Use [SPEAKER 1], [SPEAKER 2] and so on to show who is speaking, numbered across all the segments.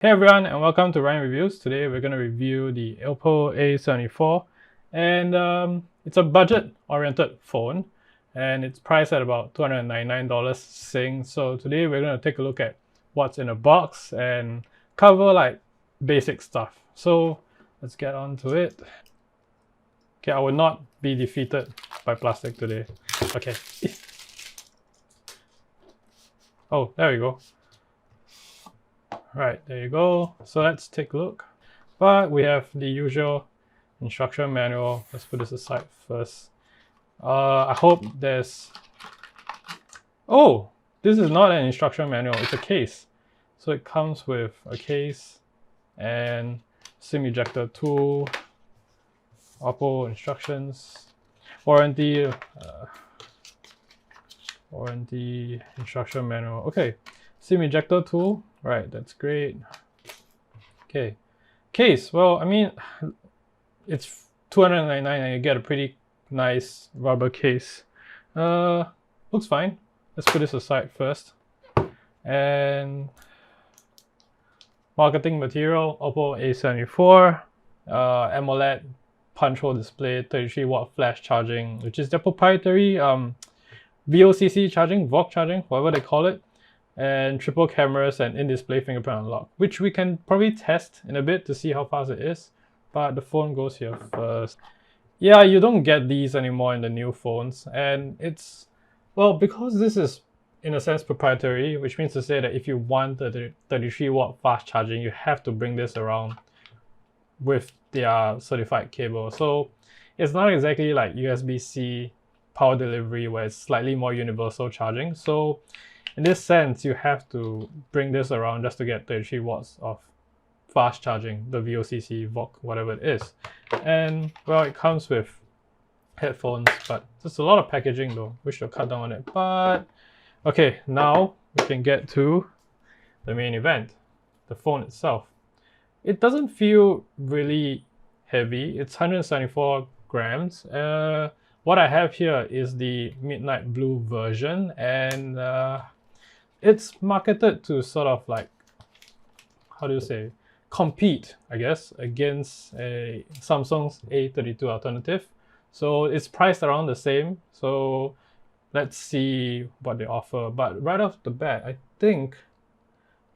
[SPEAKER 1] Hey everyone, and welcome to Ryan Reviews. Today we're going to review the Oppo A74, and it's a budget-oriented phone, and it's priced at about $299 Sing. So today we're going to take a look at what's in the box and cover like basic stuff. So let's get on to it. Okay, I will not be defeated by plastic today. Okay. Oh, there we go. Right, there you go. So let's take a look. But we have the usual instruction manual. Let's put this aside first. I hope there's... Oh, this is not an instruction manual, it's a case. So it comes with a case and SIM ejector tool, Oppo instructions, warranty instruction manual. Okay, SIM ejector tool. Right, that's great. Okay, case. Well, I mean, it's $299 and you get a pretty nice rubber case. Looks fine. Let's put this aside first. And marketing material, Oppo A74, AMOLED punch hole display, 33 watt flash charging, which is their proprietary VOCC charging, VOC charging, whatever they call it. And triple cameras and in-display fingerprint unlock, which we can probably test in a bit to see how fast it is. But the phone goes here first. Yeah, you don't get these anymore in the new phones, and it's, well, because this is in a sense proprietary, which means to say that if you want the 33 watt fast charging, you have to bring this around with their certified cable. So it's not exactly like USB-C power delivery where it's slightly more universal charging. So in this sense, you have to bring this around just to get 33 watts of fast charging, the VOCC, VOC, whatever it is. And well, it comes with headphones, but there's a lot of packaging though. We should cut down on it. But okay, now we can get to the main event, the phone itself. It doesn't feel really heavy. It's 174 grams. What I have here is the midnight blue version, and it's marketed to sort of like, how do you say, compete, I guess, against a Samsung's A32 alternative. So it's priced around the same. So let's see what they offer. But right off the bat, I think,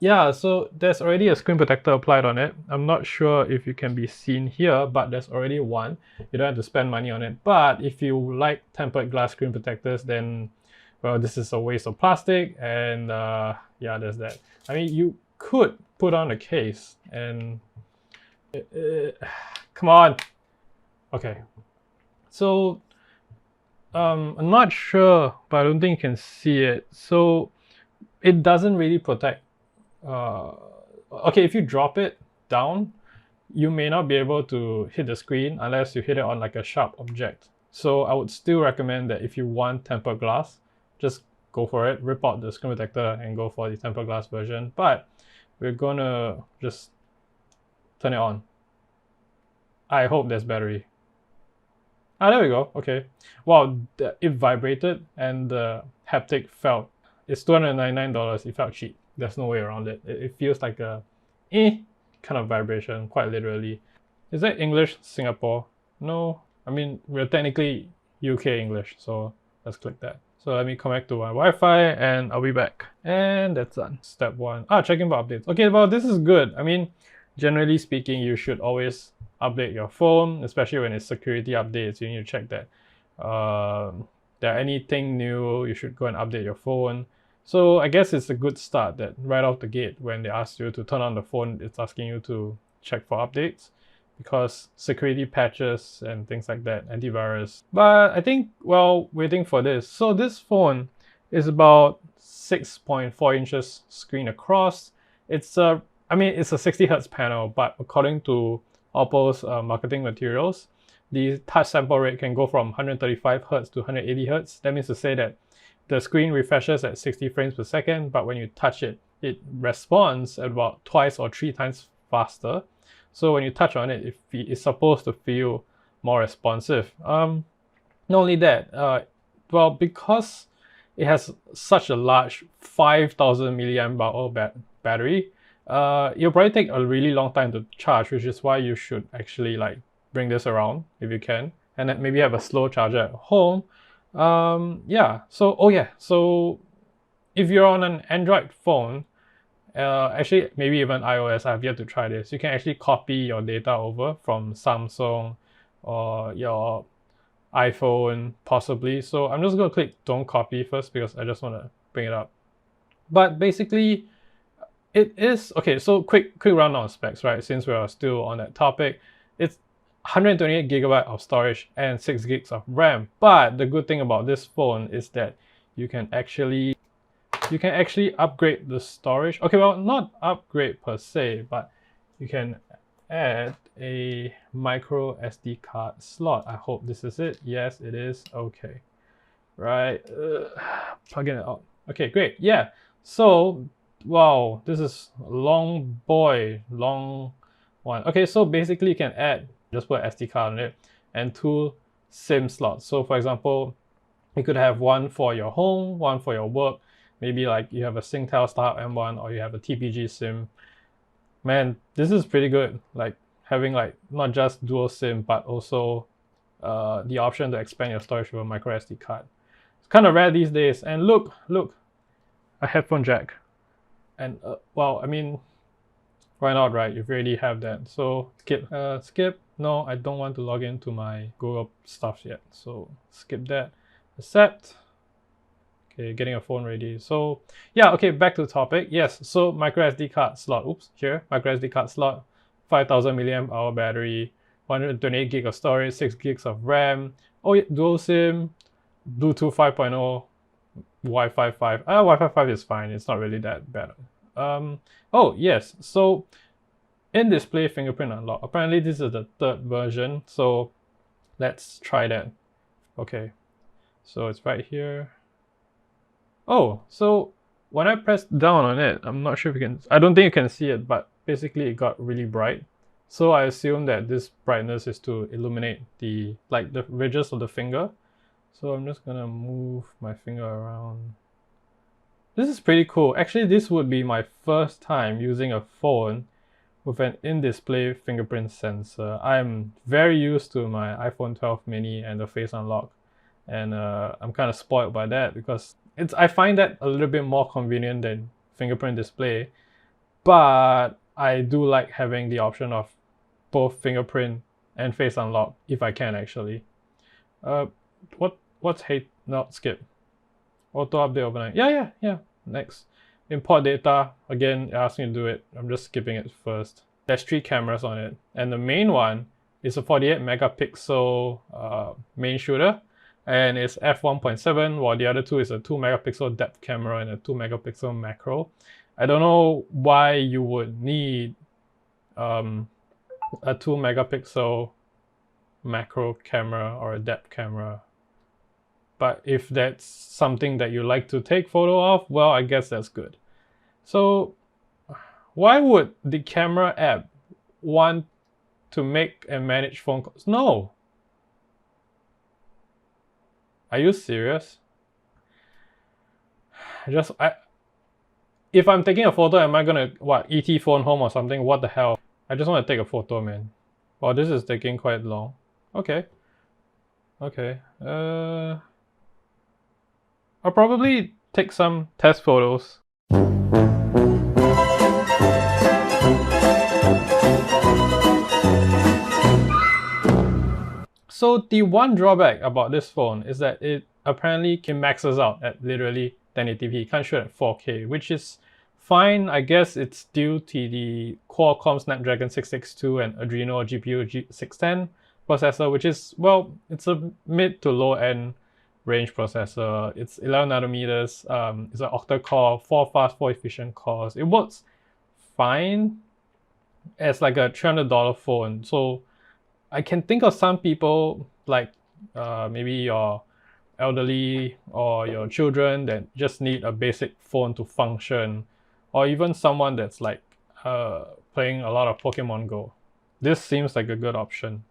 [SPEAKER 1] yeah, so there's already a screen protector applied on it. I'm not sure if you can be seen here, but there's already one. You don't have to spend money on it. But if you like tempered glass screen protectors, then, well, this is a waste of plastic. And yeah, there's that. I mean, you could put on a case and... come on. Okay. So, I'm not sure, but I don't think you can see it. So, it doesn't really protect. Okay, if you drop it down, you may not be able to hit the screen unless you hit it on like a sharp object. So I would still recommend that if you want tempered glass, just go for it, rip out the screen protector and go for the tempered glass version. But we're gonna just turn it on. I hope there's battery. Ah, there we go. Okay. Wow, it vibrated and the haptic felt. It's $299. It felt cheap. There's no way around it. It feels like a kind of vibration, quite literally. Is that English Singapore? No. I mean, we're technically UK English, so let's click that. So let me connect to my Wi-Fi and I'll be back. And that's done. Step one. Checking for updates. Okay, well, this is good. I mean, generally speaking, you should always update your phone, especially when it's security updates. You need to check that there anything new, you should go and update your phone. So I guess it's a good start that right off the gate, when they ask you to turn on the phone, it's asking you to check for updates, because security patches and things like that, antivirus. But I think, well, waiting for this. So this phone is about 6.4 inches screen across. It's a, I mean, it's a 60 Hz panel, but according to Oppo's marketing materials, the touch sample rate can go from 135 Hz to 180 Hz. That means to say that the screen refreshes at 60 frames per second, but when you touch it, it responds at about twice or 3 times faster. So when you touch on it, it's supposed to feel more responsive. Not only that, well, because it has such a large 5,000 milliamp hour battery, It'll probably take a really long time to charge, which is why you should actually like bring this around if you can, and then maybe have a slow charger at home. Yeah, so oh yeah, so if you're on an Android phone, actually maybe even iOS, I've yet to try this, you can actually copy your data over from Samsung or your iPhone possibly. So I'm just going to click don't copy first because I just want to bring it up. But basically it is okay. So quick rundown of specs, right? Since we are still on that topic, it's 128 gigabyte of storage and 6 gigs of RAM. But the good thing about this phone is that you can actually upgrade the storage. Okay, well, not upgrade per se, but you can add a micro SD card slot. I hope this is it. Yes, it is. Okay, right. Plugging it out. Okay, great. Yeah. So, wow, this is long one. Okay, so basically you can add, just put an SD card on it, and 2 SIM slots. So for example, you could have one for your home, one for your work. Maybe like you have a Singtel Starhub M1 or you have a TPG SIM. Man, this is pretty good. Like having like not just dual SIM, but also the option to expand your storage with a micro SD card. It's kind of rare these days. And look, a headphone jack. And well, I mean, why not, right? You already have that. So skip. No, I don't want to log into my Google stuff yet. So skip that. Accept. Okay, getting a phone ready. So yeah, okay, back to the topic. Yes, so micro SD card slot. Oops, here, micro SD card slot, 5000 milliamp hour battery, 128 gig of storage, 6 gigs of RAM. Oh yeah, dual SIM, Bluetooth 5.0, Wi-Fi 5. Wi-Fi 5 is fine. It's not really that bad. Oh yes, so in-display fingerprint unlock. Apparently this is the 3rd version. So let's try that. Okay, so it's right here. Oh, so when I pressed down on it, I'm not sure if you can, I don't think you can see it, but basically it got really bright. So I assume that this brightness is to illuminate the ridges of the finger. So I'm just gonna move my finger around. This is pretty cool. Actually, this would be my first time using a phone with an in-display fingerprint sensor. I'm very used to my iPhone 12 mini and the face unlock. And I'm kind of spoiled by that because I find that a little bit more convenient than fingerprint display, but I do like having the option of both fingerprint and face unlock if I can actually. What's hate? No, skip. Auto update overnight. Yeah. Next. Import data. Again, it asks me to do it. I'm just skipping it first. There's 3 cameras on it, and the main one is a 48 megapixel main shooter. And it's f1.7, while the other 2 is a 2 megapixel depth camera and a 2 megapixel macro. I don't know why you would need a 2 megapixel macro camera or a depth camera. But if that's something that you like to take photo of, well, I guess that's good. So why would the camera app want to make and manage phone calls? No. Are you serious? If I'm taking a photo, am I gonna ET phone home or something? What the hell? I just want to take a photo, man. Wow, this is taking quite long. Okay. I'll probably take some test photos. So the one drawback about this phone is that it apparently maxes out at literally 1080p. It can't shoot at 4K, which is fine. I guess it's due to the Qualcomm Snapdragon 662 and Adreno GPU G610 processor, which is, well, it's a mid to low end range processor. It's 11 nanometers. It's an octa-core, 4 fast, 4 efficient cores. It works fine as like a $300 phone. So I can think of some people like maybe your elderly or your children that just need a basic phone to function, or even someone that's like playing a lot of Pokemon Go. This seems like a good option,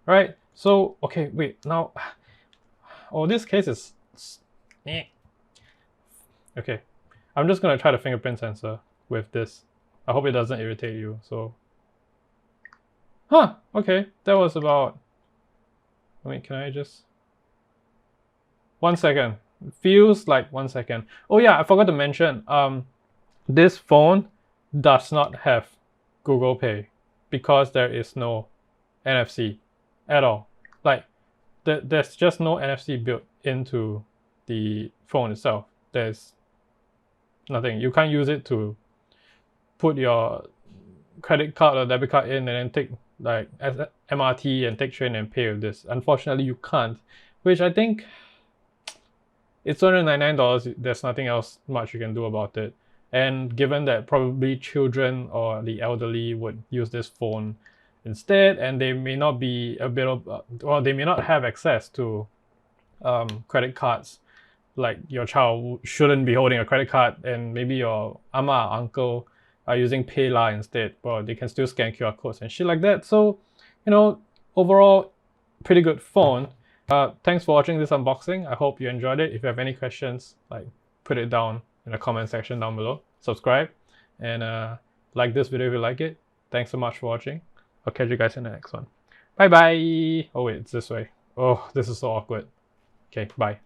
[SPEAKER 1] right? So, okay, wait, now, this case is, okay, I'm just gonna try the fingerprint sensor with this. I hope it doesn't irritate you. So, okay, that was about. Wait, can I just? 1 second. Feels like 1 second. Oh yeah, I forgot to mention. This phone does not have Google Pay because there is no NFC at all. Like, there's just no NFC built into the phone itself. There's nothing. You can't use it to put your credit card or debit card in and then take like MRT and take train and pay with this. Unfortunately, you can't, which I think it's $299. There's nothing else much you can do about it. And given that probably children or the elderly would use this phone instead, and they may not be or they may not have access to credit cards. Like your child shouldn't be holding a credit card, and maybe your ama, uncle are using PayLah instead, but they can still scan QR codes and shit like that. So, overall, pretty good phone. Thanks for watching this unboxing. I hope you enjoyed it. If you have any questions, put it down in the comment section down below. Subscribe and like this video if you like it. Thanks so much for watching. I'll catch you guys in the next one. Bye bye. Oh wait, it's this way. Oh, this is so awkward. Okay, bye.